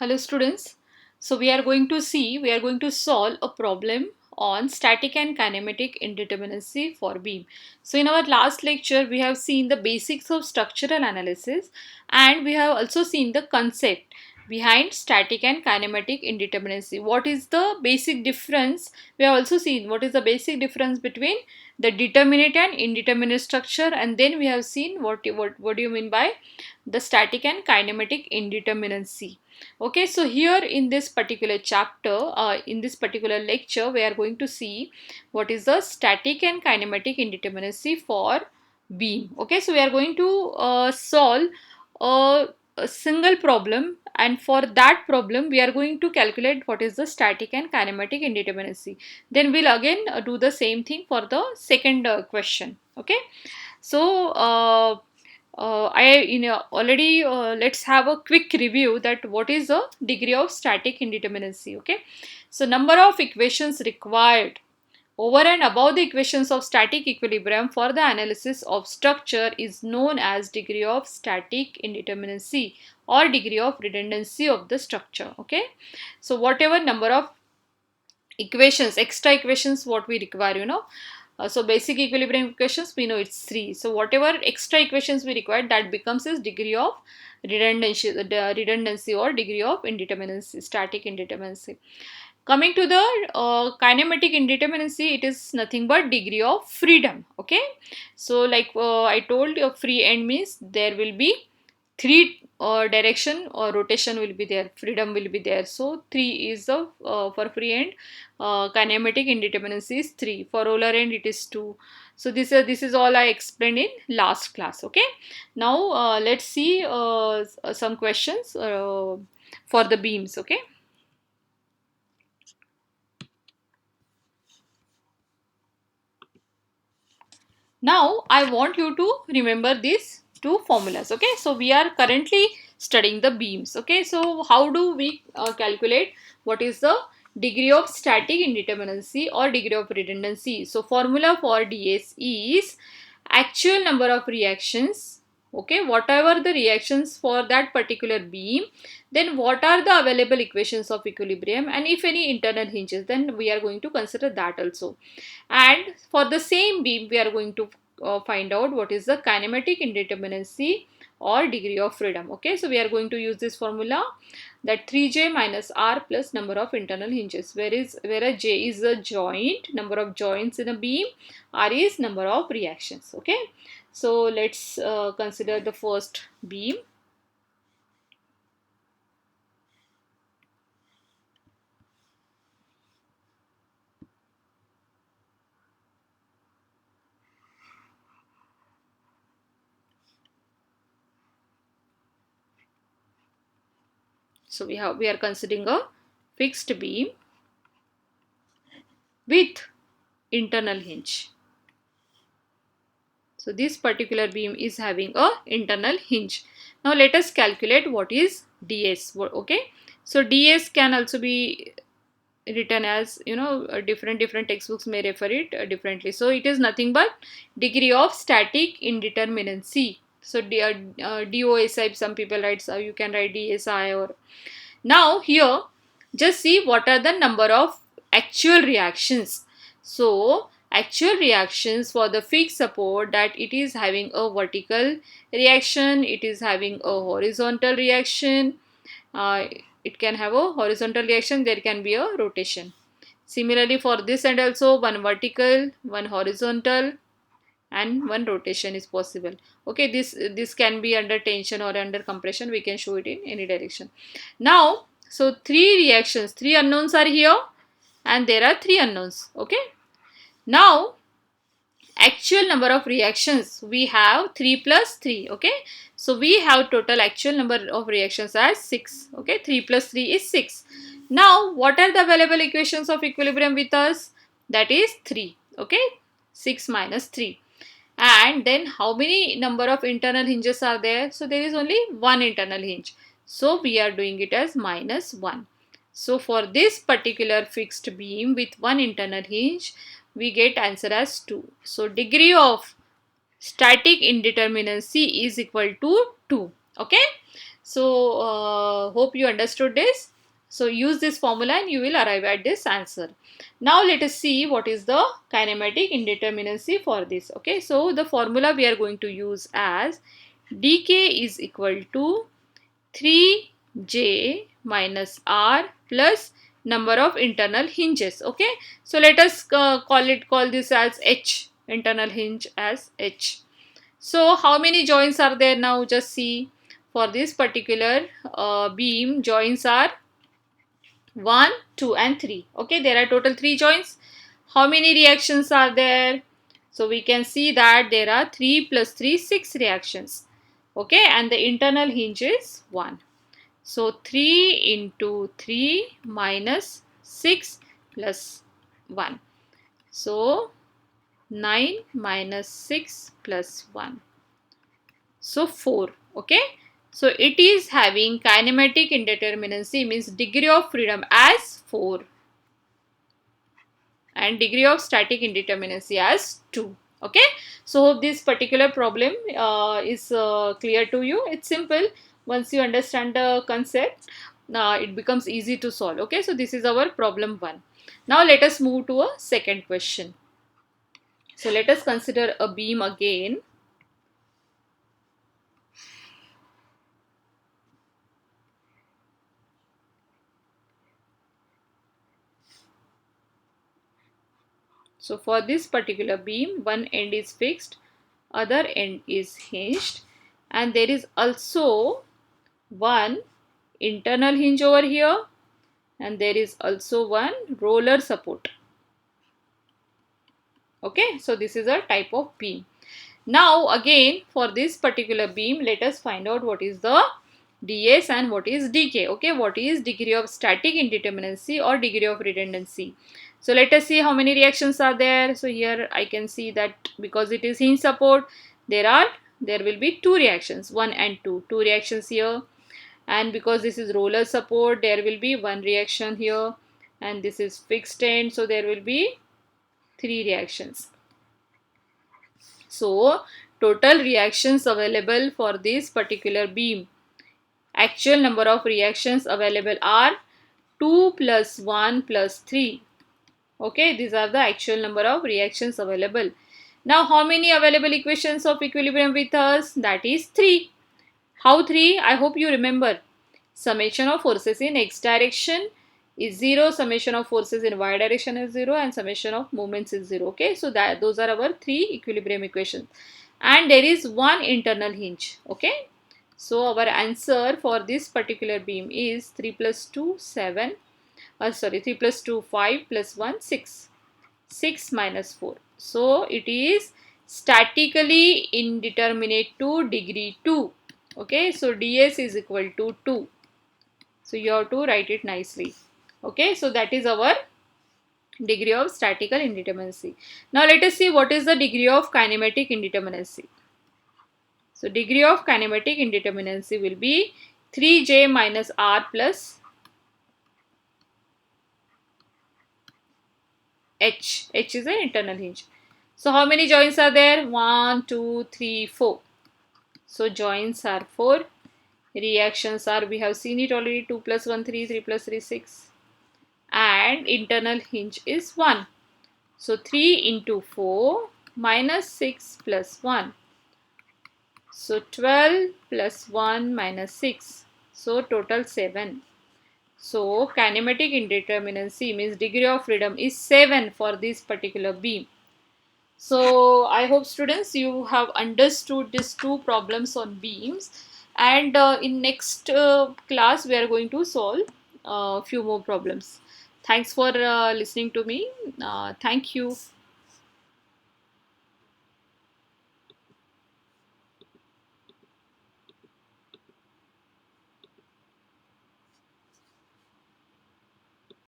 Hello students. So we are going to solve a problem on static and kinematic indeterminacy for beam. So in our last lecture we have seen the basics of structural analysis and we have also seen the concept behind static and kinematic indeterminacy. What is the basic difference? We have also seen what is the basic difference between the determinate and indeterminate structure, and then we have seen what do you mean by the static and kinematic indeterminacy. Okay, so here in this particular chapter, in this particular lecture, we are going to see what is the static and kinematic indeterminacy for beam. Okay, so we are going to solve a single problem, and for that problem we are going to calculate what is the static and kinematic indeterminacy. Then we'll again do the same thing for the second question. Okay, so already let's have a quick review that what is the degree of static indeterminacy. Okay, so number of equations required over and above the equations of static equilibrium for the analysis of structure is known as degree of static indeterminacy or degree of redundancy of the structure. Okay, so whatever number of equations, extra equations what we require, so basic equilibrium equations we know it's 3. So whatever extra equations we require, that becomes as degree of redundancy or degree of indeterminacy, static indeterminacy. Coming to the kinematic indeterminacy, it is nothing but degree of freedom. Okay, so like I told you, free end means there will be 3 direction or rotation will be there, freedom will be there. So 3 is the for free end, kinematic indeterminacy is 3. For roller end it is 2. So this is all I explained in last class. Okay, now let's see some questions for the beams. Okay, now I want you to remember these two formulas. Okay, so we are currently studying the beams. Okay, so how do we calculate what is the degree of static indeterminacy or degree of redundancy? So formula for ds is actual number of reactions. Okay, whatever the reactions for that particular beam, then what are the available equations of equilibrium, and if any internal hinges, then we are going to consider that also. And for the same beam we are going to find out what is the kinematic indeterminacy or degree of freedom. Okay, so we are going to use this formula, that 3j minus r plus number of internal hinges, whereas j is the joint, number of joints in a beam, r is number of reactions. Okay, so let's consider the first beam. So we are considering a fixed beam with internal hinge. So this particular beam is having a internal hinge. Now let us calculate what is ds. Okay, so ds can also be written as, different textbooks may refer it differently. So it is nothing but degree of static indeterminacy. So DOSI, some people write, so you can write DSI. Or now here just see what are the number of actual reactions. So actual reactions for the fixed support, that it is having a vertical reaction, it is having a horizontal reaction, it can have a horizontal reaction, there can be a rotation. Similarly for this end also, one vertical, one horizontal, and one rotation is possible. Okay, this can be under tension or under compression, we can show it in any direction. Now so 3 reactions, 3 unknowns are here and there are 3 unknowns. Okay, now actual number of reactions we have 3 plus 3. Okay, so we have total actual number of reactions as 6. Okay, 3 plus 3 is 6. Now what are the available equations of equilibrium with us? That is 3. Okay, 6 minus 3. And then how many number of internal hinges are there? So there is only one internal hinge, so we are doing it as minus 1. So for this particular fixed beam with one internal hinge, we get answer as 2. So degree of static indeterminacy is equal to 2. Okay, so hope you understood this. So use this formula and you will arrive at this answer. Now let us see what is the kinematic indeterminacy for this. Okay, so the formula we are going to use as dk is equal to 3j minus r plus number of internal hinges. Okay, so let us call this as h, internal hinge as h. So how many joints are there now? Just see, for this particular beam, joints are 1, 2 and 3. Okay, there are total 3 joints. How many reactions are there? So we can see that there are 3 plus 3, 6 reactions. Okay, and the internal hinge is 1. So 3 into 3 minus 6 plus 1. So 9 minus 6 plus 1. So 4. Okay. So it is having kinematic indeterminacy, means degree of freedom as 4 and degree of static indeterminacy as 2. Okay. So hope this particular problem is clear to you. It's simple. Once you understand the concept, it becomes easy to solve. Okay. So this is our problem 1. Now let us move to a second question. So let us consider a beam again. So for this particular beam, one end is fixed, other end is hinged, and there is also one internal hinge over here, and there is also one roller support. Okay, so this is a type of beam. Now again, for this particular beam, let us find out what is the ds and what is dk. Okay, what is degree of static indeterminacy or degree of redundancy. So let us see how many reactions are there. So here I can see that because it is hinge support, there will be 2 reactions, 1 and 2 reactions here. And because this is roller support, there will be 1 reaction here, and this is fixed end, so there will be 3 reactions. So total reactions available for this particular beam, actual number of reactions available are 2 plus 1 plus 3. Okay, these are the actual number of reactions available. Now how many available equations of equilibrium with us? That is 3. How 3? I hope you remember. Summation of forces in x direction is 0, summation of forces in y direction is 0, and summation of moments is 0. Okay, so that those are our 3 equilibrium equations. And there is one internal hinge. Okay, so our answer for this particular beam is 3 plus 2 7. 3 plus 2 5 plus 1 6. 6 minus 4. So it is statically indeterminate to degree 2. Okay, so ds is equal to 2. So you have to write it nicely. Okay, so that is our degree of statical indeterminacy. Now let us see what is the degree of kinematic indeterminacy. So degree of kinematic indeterminacy will be 3j minus r plus h. H is an internal hinge. So how many joints are there? 1, 2, 3, 4. So joints are 4. Reactions are, we have seen it already, 2 plus 1 3, 3 plus 3 6. And internal hinge is 1. So 3 into 4 minus 6 plus 1. So 12 plus 1 minus 6. So total 7. So kinematic indeterminacy means degree of freedom is 7 for this particular beam. So I hope students you have understood these 2 problems on beams, and in next class we are going to solve a few more problems. Thanks for listening to me. Thank you.